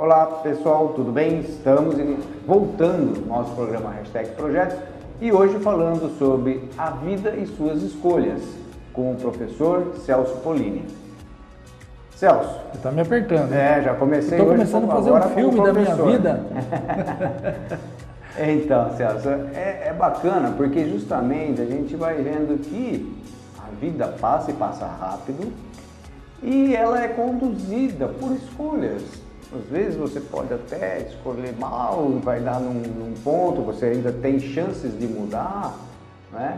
Olá pessoal, tudo bem? Estamos voltando ao nosso programa #Projetos e hoje falando sobre a vida e suas escolhas com o professor Celso Polini. Celso. Você está me apertando. Já comecei hoje. Estou a começando a fazer um filme da minha vida. Então, Celso, é bacana porque justamente a gente vai vendo que a vida passa e passa rápido e ela é conduzida por escolhas. Às vezes você pode até escolher mal, vai dar num ponto, você ainda tem chances de mudar, né?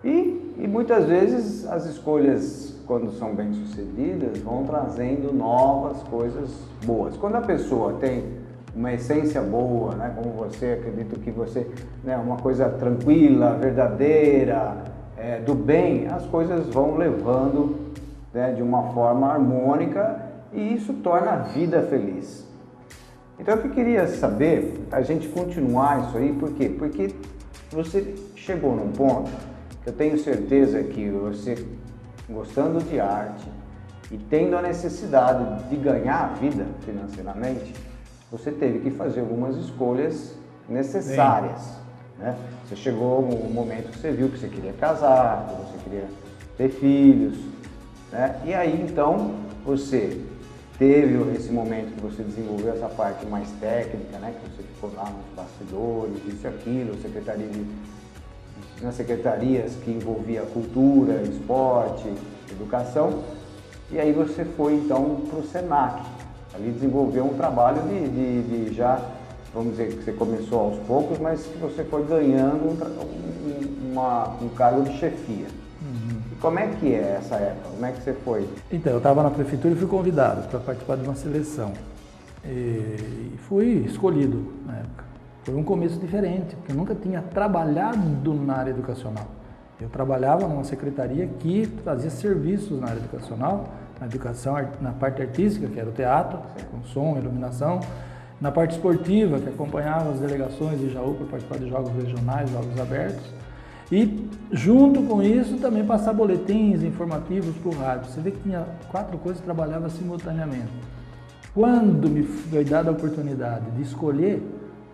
E muitas vezes as escolhas, quando são bem sucedidas, vão trazendo novas coisas boas. Quando a pessoa tem uma essência boa, né, como você, acredito que você, né, uma coisa tranquila, verdadeira, do bem, as coisas vão levando, né, de uma forma harmônica e isso torna a vida feliz. Então eu queria saber, a gente continuar isso aí, por quê? Porque você chegou num ponto que eu tenho certeza que você, gostando de arte e tendo a necessidade de ganhar a vida financeiramente, você teve que fazer algumas escolhas necessárias, né? Você chegou no momento que você viu que você queria casar, que você queria ter filhos, né? E aí então você teve esse momento que você desenvolveu essa parte mais técnica, né? Que você ficou lá nos bastidores, isso e aquilo, nas secretarias que envolvia cultura, esporte, educação, e aí você foi então para o Senac, ali desenvolveu um trabalho de já, vamos dizer que você começou aos poucos, mas que você foi ganhando um cargo de chefia. E como é que é essa época? Como é que você foi? Então, eu estava na prefeitura e fui convidado para participar de uma seleção. E fui escolhido na época. Foi um começo diferente, porque eu nunca tinha trabalhado na área educacional. Eu trabalhava numa secretaria que fazia serviços na área educacional, na educação, na parte artística, que era o teatro, com som, iluminação, na parte esportiva, que acompanhava as delegações de Jaú para participar de jogos regionais, jogos abertos. E junto com isso também passar boletins informativos para o rádio. Você vê que tinha 4 coisas que trabalhava simultaneamente. Quando me foi dada a oportunidade de escolher,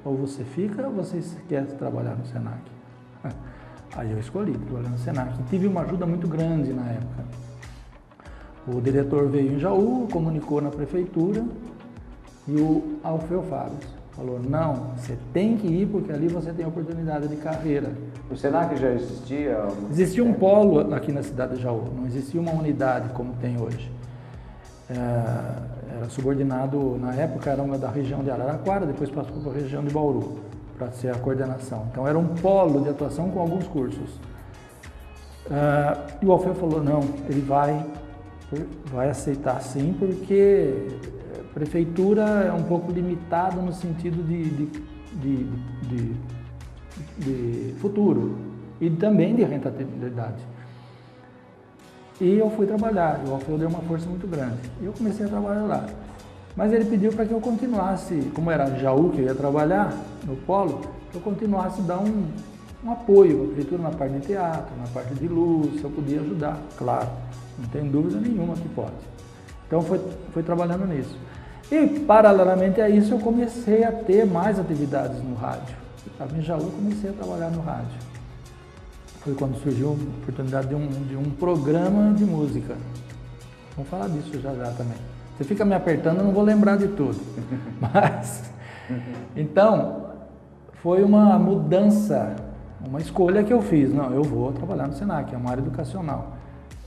ou você fica ou você quer trabalhar no Senac. Aí eu escolhi trabalhar no Senac. E tive uma ajuda muito grande na época. O diretor veio em Jaú, comunicou na prefeitura e o Alfeu Fábio falou, não, você tem que ir porque ali você tem oportunidade de carreira. O Senac já existia? Existia um polo aqui na cidade de Jaú, não existia uma unidade como tem hoje. Era subordinado, na época era uma da região de Araraquara, depois passou para a região de Bauru, para ser a coordenação. Então era um polo de atuação com alguns cursos. E o Alfeu falou, não, ele vai aceitar sim, porque a prefeitura é um pouco limitado no sentido de futuro e também de rentabilidade. E eu fui trabalhar, o Alfeu deu uma força muito grande. E eu comecei a trabalhar lá. Mas ele pediu para que eu continuasse, como era Jaú que eu ia trabalhar no polo, que eu continuasse a dar um apoio para a prefeitura na parte de teatro, na parte de luz, se eu podia ajudar, claro, não tem dúvida nenhuma que pode. Então fui trabalhando nisso. E paralelamente a isso eu comecei a ter mais atividades no rádio. Estava em Jaú, comecei a trabalhar no rádio. Foi quando surgiu a oportunidade de um programa de música. Vamos falar disso já também. Você fica me apertando, eu não vou lembrar de tudo. Mas, então, foi uma mudança, uma escolha que eu fiz. Não, eu vou trabalhar no Senac, é uma área educacional.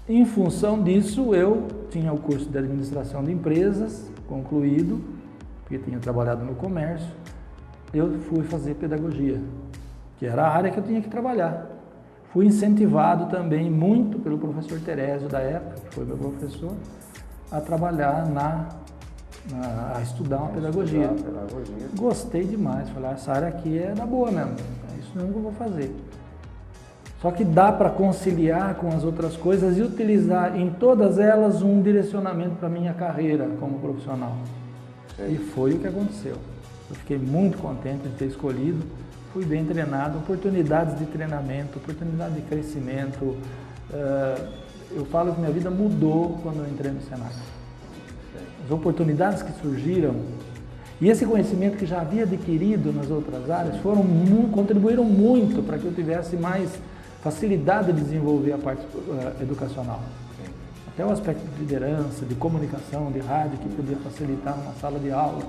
Em função disso, eu tinha o curso de administração de empresas concluído, porque tinha trabalhado no comércio. Eu fui fazer pedagogia, que era a área que eu tinha que trabalhar. Fui incentivado também muito pelo professor Terésio da época, que foi meu professor, a trabalhar a estudar uma pedagogia. Gostei demais, falei, essa área aqui é da boa mesmo, é isso mesmo que eu vou fazer. Só que dá para conciliar com as outras coisas e utilizar em todas elas um direcionamento para a minha carreira como profissional. E foi o que aconteceu. Eu fiquei muito contente de ter escolhido. Fui bem treinado, oportunidades de treinamento, oportunidade de crescimento. Eu falo que minha vida mudou quando eu entrei no Senac. As oportunidades que surgiram, E esse conhecimento que já havia adquirido nas outras áreas contribuíram muito para que eu tivesse mais facilidade de desenvolver a parte educacional. Até o aspecto de liderança, de comunicação, de rádio, que podia facilitar numa sala de aula.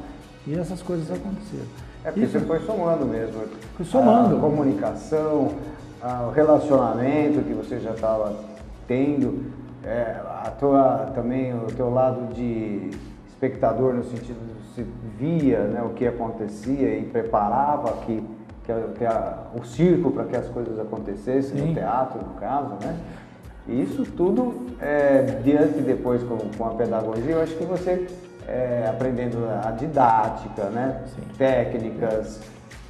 E essas coisas aconteceram. Porque você foi somando mesmo. Fui somando. A comunicação, o relacionamento que você já estava tendo, também o teu lado de espectador, no sentido de você via, né, o que acontecia e preparava o circo para que as coisas acontecessem, sim, no teatro, no caso, né? E isso tudo, diante depois com a pedagogia, eu acho que você, aprendendo a didática, né, técnicas,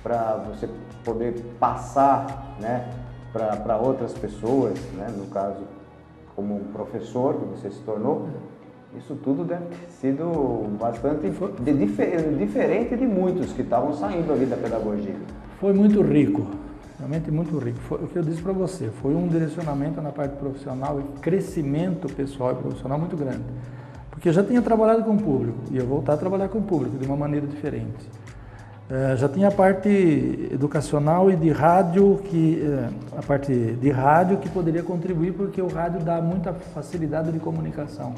para você poder passar, né, para outras pessoas, né, no caso, como um professor que você se tornou, isso tudo deve ter sido bastante diferente de muitos que estavam saindo ali da pedagogia. Foi muito rico, realmente muito rico. Foi o que eu disse para você, foi um direcionamento na parte profissional e crescimento pessoal e profissional muito grande. Porque eu já tinha trabalhado com o público e eu voltar a trabalhar com o público de uma maneira diferente. Já tinha a parte educacional e de rádio, a parte de rádio que poderia contribuir, porque o rádio dá muita facilidade de comunicação.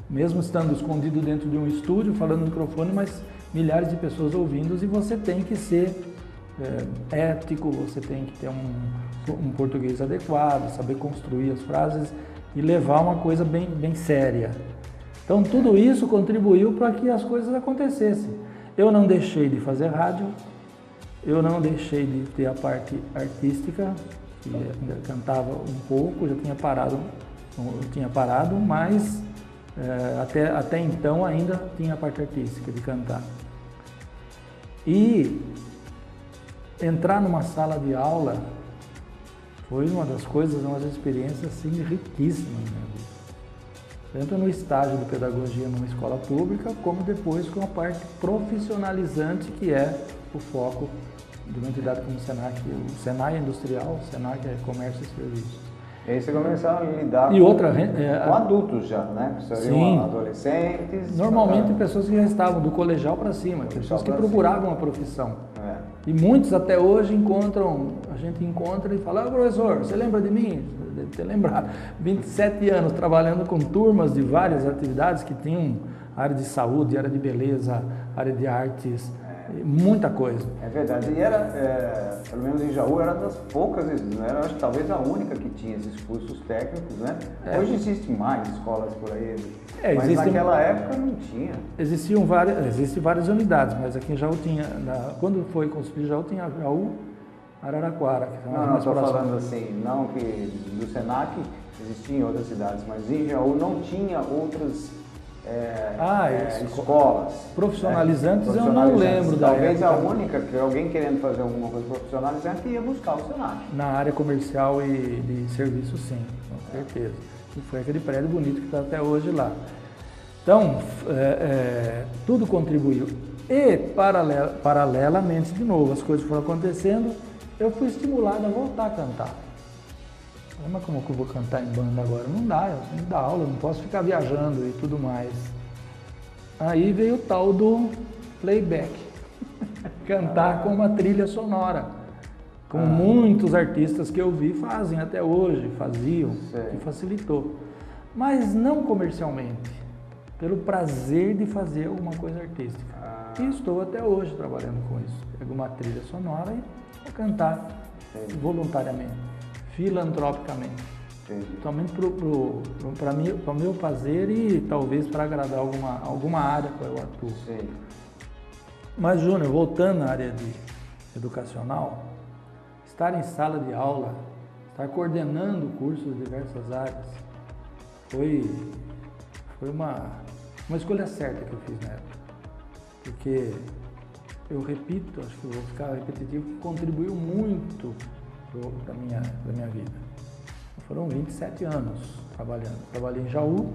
Mesmo estando escondido dentro de um estúdio, falando no microfone, mas milhares de pessoas ouvindo, e você tem que ser ético, você tem que ter um português adequado, saber construir as frases e levar uma coisa bem séria. Então tudo isso contribuiu para que as coisas acontecessem. Eu não deixei de fazer rádio, eu não deixei de ter a parte artística, que ainda cantava um pouco, já tinha parado, mas até então ainda tinha a parte artística de cantar. E entrar numa sala de aula foi uma das coisas, uma das experiências assim, riquíssimas na minha vida. Tanto no estágio de pedagogia numa escola pública, como depois com a parte profissionalizante, que é o foco de uma entidade como o SENAC. O SENAI é industrial, o SENAC é comércio e serviços. E aí você começava a lidar com adultos já, né? Seriam adolescentes. Normalmente pessoas que já estavam do colegial para cima, pessoas que procuravam a profissão. E muitos até hoje a gente encontra e fala: professor, você lembra de mim? Deve ter lembrado. 27 anos trabalhando com turmas de várias atividades que tinham área de saúde, área de beleza, área de artes, muita coisa. É verdade. E era, pelo menos em Jaú, era das poucas, né? Era, acho que talvez a única que tinha esses cursos técnicos, né? Hoje existem mais escolas por aí, mas naquela época não tinha. Existem várias unidades, mas aqui em Jaú tinha, quando foi construído Jaú, tinha Jaú, Araraquara. Que não, estou falando assim, não que do SENAC existia em outras cidades, mas em Jaú não tinha outras escolas profissionalizantes, eu não lembro da Talvez época. A única que alguém querendo fazer alguma coisa profissionalizante ia buscar o SENAC. Na área comercial e de serviço, sim, com certeza. E foi aquele prédio bonito que está até hoje lá. Então, tudo contribuiu. E, paralelamente, de novo, as coisas foram acontecendo, eu fui estimulado a voltar a cantar. Mas como que eu vou cantar em banda agora? Não dá, eu tenho que dar aula, não posso ficar viajando e tudo mais. Aí veio o tal do playback, cantar com uma trilha sonora, como muitos artistas que eu vi fazem até hoje, faziam, que facilitou. Mas não comercialmente, pelo prazer de fazer alguma coisa artística. E estou até hoje trabalhando com isso. Pego uma trilha sonora e vou cantar voluntariamente, filantropicamente. Somente para o meu prazer e talvez para agradar alguma área que eu atuo. Sim. Mas, Júnior, voltando à área educacional, estar em sala de aula, estar coordenando cursos de diversas áreas, foi uma escolha certa que eu fiz na época. Porque, eu repito, acho que eu vou ficar repetitivo, que contribuiu muito para a minha vida. Foram 27 anos trabalhando. Trabalhei em Jaú,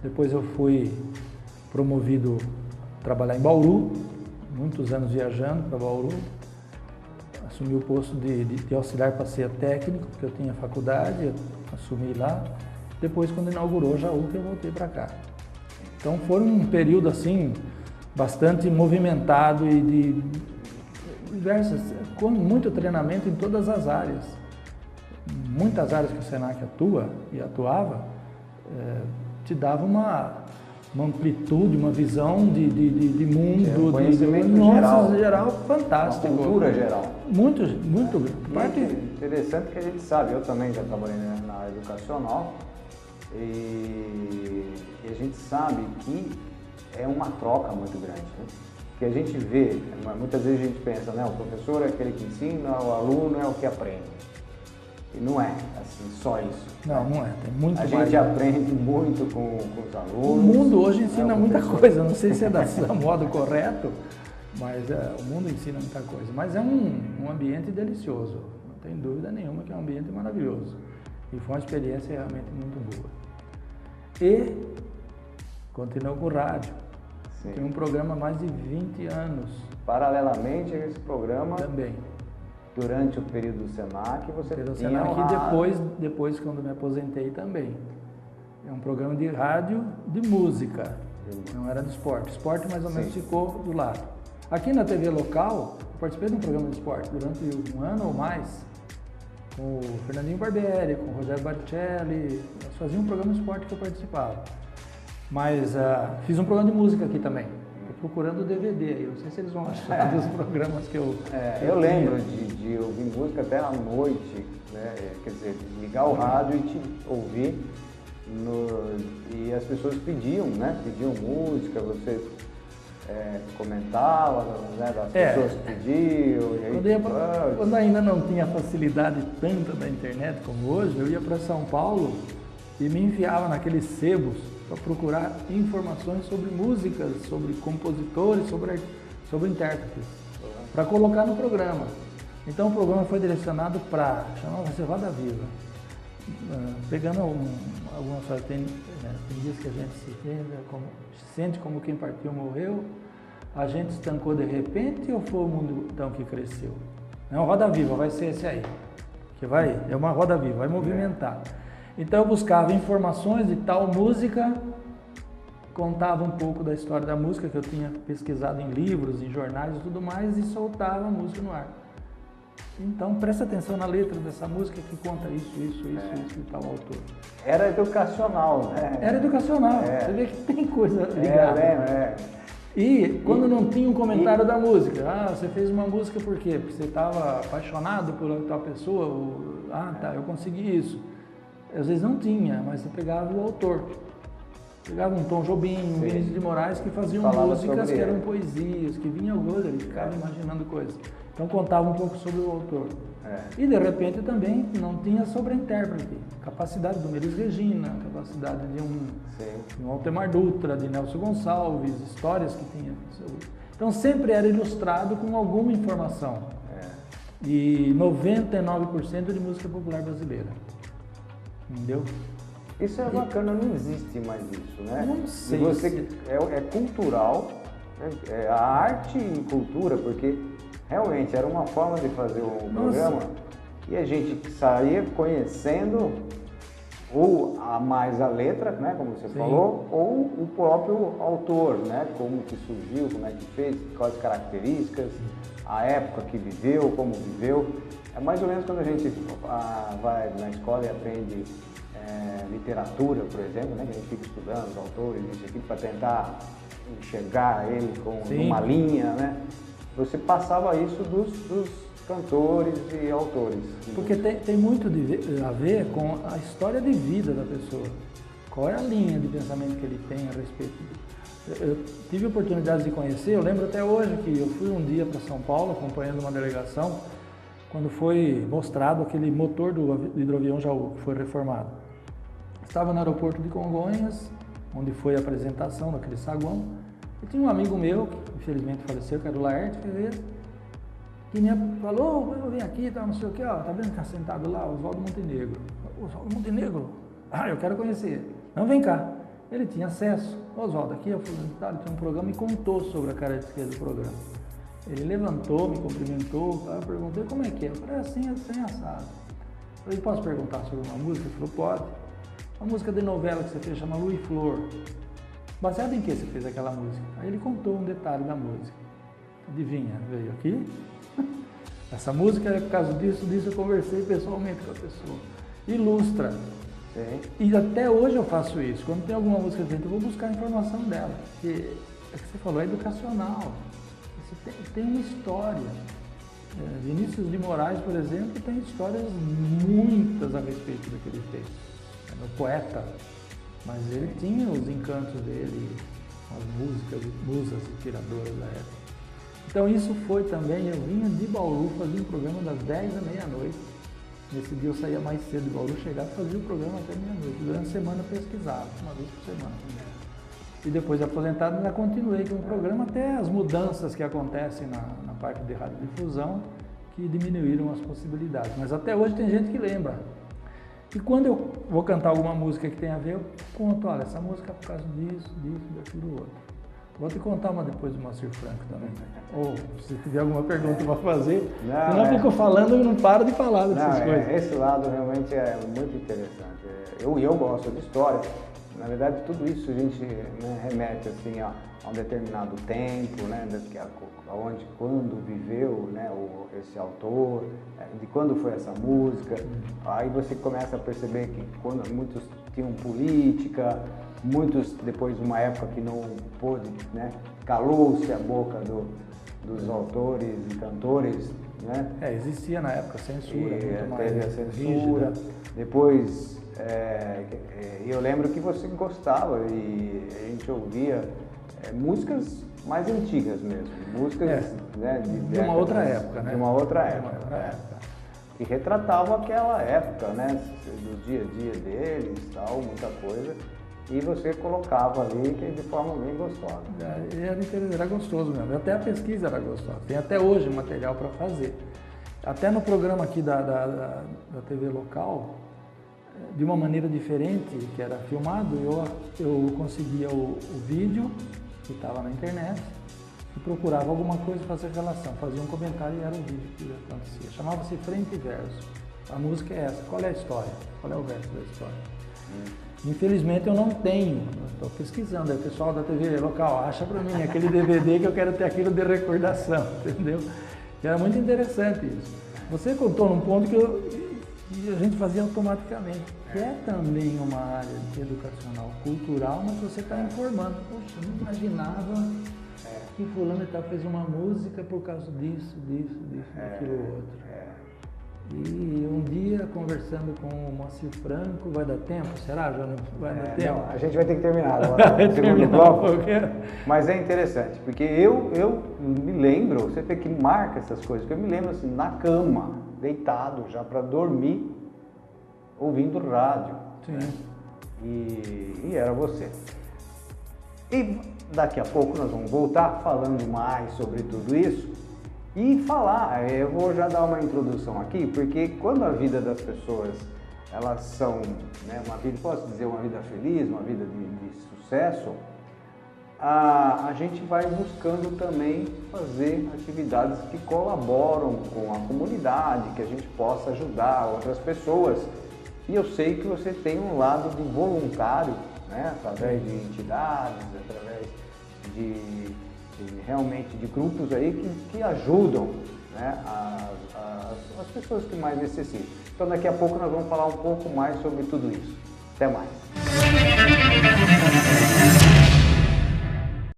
depois eu fui promovido a trabalhar em Bauru, muitos anos viajando para Bauru. Assumi o posto de auxiliar para ser técnico, porque eu tinha faculdade, eu assumi lá. Depois, quando inaugurou Jaú, que eu voltei para cá. Então, foi um período assim bastante movimentado e de diversas, com muito treinamento em todas as áreas. Muitas áreas que o Senac atua e atuava, te dava uma amplitude, uma visão de mundo, conhecimento geral fantástico. Uma cultura geral. Muito. Interessante que a gente sabe, eu também já trabalhei na área educacional e a gente sabe que é uma troca muito grande, né? Que a gente vê, muitas vezes a gente pensa, né, o professor é aquele que ensina, o aluno é o que aprende. E não é assim, só isso. Não é. Tem muito mais. A gente aprende muito com os alunos. O mundo hoje ensina muita coisa, não sei se é do modo correto, mas o mundo ensina muita coisa. Mas é um ambiente delicioso, não tem dúvida nenhuma que é um ambiente maravilhoso. E foi uma experiência realmente muito boa. E continuou com o rádio. Sim. Tem um programa há mais de 20 anos. Paralelamente a esse programa, também. Durante o período do Senac, você tinha e depois quando me aposentei também. É um programa de rádio de música, não era de esporte. Esporte mais ou menos ficou do lado. Aqui na TV local, eu participei de um programa de esporte durante um ano ou mais, com o Fernandinho Barbieri, com o Rogério Baricelli. Nós fazíamos um programa de esporte que eu participava. Mas fiz um programa de música aqui também. Estou procurando o DVD aí, eu não sei se eles vão achar dos programas que eu... eu lembro de ouvir música até à noite, né? Quer dizer, ligar o rádio e te ouvir. E as pessoas pediam, né? Pediam música, você comentava, né? Das pessoas que pediam. E aí, quando ainda não tinha facilidade tanta da internet como hoje, eu ia para São Paulo e me enfiava naqueles sebos para procurar informações sobre músicas, sobre compositores, sobre intérpretes, para colocar no programa. Então o programa foi direcionado para, chamava-se Roda Viva, pegando algumas coisas, tem dias que a gente se sente como quem partiu morreu, a gente estancou de repente ou foi o mundo então que cresceu? Não, Roda Viva, vai ser esse aí, que é uma roda viva, vai movimentar. Então eu buscava informações de tal música, contava um pouco da história da música que eu tinha pesquisado em livros, em jornais e tudo mais e soltava a música no ar. Então presta atenção na letra dessa música que conta isso de tal autor. Era educacional, né? Era educacional, você vê que tem coisa ligada. E quando não tinha um comentário da música, você fez uma música por quê? Porque você estava apaixonado por tal pessoa, eu consegui isso. Às vezes não tinha, mas você pegava o autor. Pegava um Tom Jobim, um Vinícius de Moraes que faziam músicas que eram poesias, que vinha o gosto, ele ficava imaginando coisas. Então contava um pouco sobre o autor. E de repente também não tinha sobre a intérprete. Capacidade do Elis Regina, capacidade de um Altemar Dutra, de Nelson Gonçalves, histórias que tinha. Então sempre era ilustrado com alguma informação. E 99% de música popular brasileira. Entendeu? Isso é bacana, não existe mais isso, né? Não sei. É cultural, né? É a arte e cultura, porque realmente era uma forma de fazer um programa e a gente saía conhecendo ou mais a letra, né, como você falou, ou o próprio autor, né, como que surgiu, como é que fez, quais características, a época que viveu, como viveu. É mais ou menos quando a gente vai na escola e aprende literatura, por exemplo, né, que a gente fica estudando os autores, isso aqui, para tentar enxergar ele com uma linha, né? Você passava isso dos cantores e autores. Porque tem muito a ver com a história de vida da pessoa. Qual é a linha de pensamento que ele tem a respeito disso? Eu tive a oportunidade de conhecer, eu lembro até hoje que eu fui um dia para São Paulo acompanhando uma delegação, quando foi mostrado aquele motor do hidroavião Jaú, que foi reformado. Estava no aeroporto de Congonhas, onde foi a apresentação daquele saguão, e tinha um amigo meu, que infelizmente faleceu, que era o Laerte Ferreira, que me falou, eu vim aqui, não sei o que, tá vendo que está sentado lá, Oswaldo Montenegro. Oswaldo Montenegro? Eu quero conhecer. Não, vem cá. Ele tinha acesso. Oswaldo, aqui eu fui visitado, ele tinha um programa e contou sobre a característica do programa. Ele levantou, me cumprimentou, eu perguntei como é que é. Eu falei, assim, assado. Eu falei, posso perguntar sobre uma música? Ele falou, pode. Uma música de novela que você fez, chama Lu e Flor. baseado em que você fez aquela música? Aí ele contou um detalhe da música. Adivinha, veio aqui? Essa música é por causa disso, eu conversei pessoalmente com a pessoa. Ilustra. Sim. E até hoje eu faço isso. Quando tem alguma música dentro, eu vou buscar a informação dela. Porque é que você falou, é educacional. Você tem uma história. Vinícius de Moraes, por exemplo, tem histórias muitas a respeito do que ele fez. Era um poeta, mas ele tinha os encantos dele, as músicas, musas inspiradoras da época. Então isso foi também, eu vinha de Bauru, fazia um programa das 10 à meia-noite. Nesse dia eu saía mais cedo de Bauru, chegava e fazia o programa até meia-noite. Durante a semana eu pesquisava, uma vez por semana. E depois de aposentado, ainda continuei com o programa até as mudanças que acontecem na parte de radiodifusão, que diminuíram as possibilidades. Mas até hoje tem gente que lembra. E quando eu vou cantar alguma música que tem a ver, eu conto, olha, essa música é por causa disso, daquilo, outro. Vou te contar uma depois do Moacir Franco também. Ou se tiver alguma pergunta para fazer, eu não fico falando e não paro de falar dessas coisas. Esse lado realmente é muito interessante. Eu gosto de história. Na verdade, tudo isso a gente, né, remete assim, a um determinado tempo, né, quando viveu, né, esse autor, de quando foi essa música. Aí você começa a perceber que quando muitos tinham política, muitos depois de uma época que não pôde, né, calou-se a boca dos autores e cantores, né? Existia na época censura, muito mais teve a censura. rígida. Depois eu lembro que você gostava e a gente ouvia músicas mais antigas mesmo, músicas né, de uma outra época, né? De uma outra época. Que retratavam aquela época, né? Do dia a dia deles, tal, muita coisa. E você colocava ali de forma bem gostosa. Era gostoso mesmo, até a pesquisa era gostosa. Tem até hoje material para fazer. Até no programa aqui da TV local, de uma maneira diferente, que era filmado, eu conseguia o vídeo que estava na internet e procurava alguma coisa para fazer relação, fazia um comentário e era o vídeo que acontecia. Chamava-se Frente e Verso. A música é essa, qual é a história? Qual é o verso da história? Infelizmente eu não tenho, estou pesquisando, aí o pessoal da TV local acha para mim aquele DVD que eu quero ter aquilo de recordação, entendeu? E era muito interessante isso. Você contou num ponto que a gente fazia automaticamente, que é também uma área educacional, cultural, mas você está informando. Poxa, eu não imaginava que fulano e tal fez uma música por causa disso, daquilo outro. E um dia, conversando com o Moacir Franco, vai dar tempo? Será, Jânio? Vai dar tempo? Não, a gente vai ter que terminar agora, no segundo bloco. Mas é interessante, porque eu me lembro, você vê que marca essas coisas, que eu me lembro assim, na cama, deitado já para dormir, ouvindo rádio. Sim. Né? E era você. E daqui a pouco nós vamos voltar falando mais sobre tudo isso. E falar, eu vou já dar uma introdução aqui, porque quando a vida das pessoas, elas são, né, uma vida, posso dizer, uma vida feliz, uma vida de sucesso, a gente vai buscando também fazer atividades que colaboram com a comunidade, que a gente possa ajudar outras pessoas. E eu sei que você tem um lado de voluntário, né, através de entidades, através realmente de grupos aí que ajudam, né, as pessoas que mais necessitam. Então daqui a pouco nós vamos falar um pouco mais sobre tudo isso. Até mais!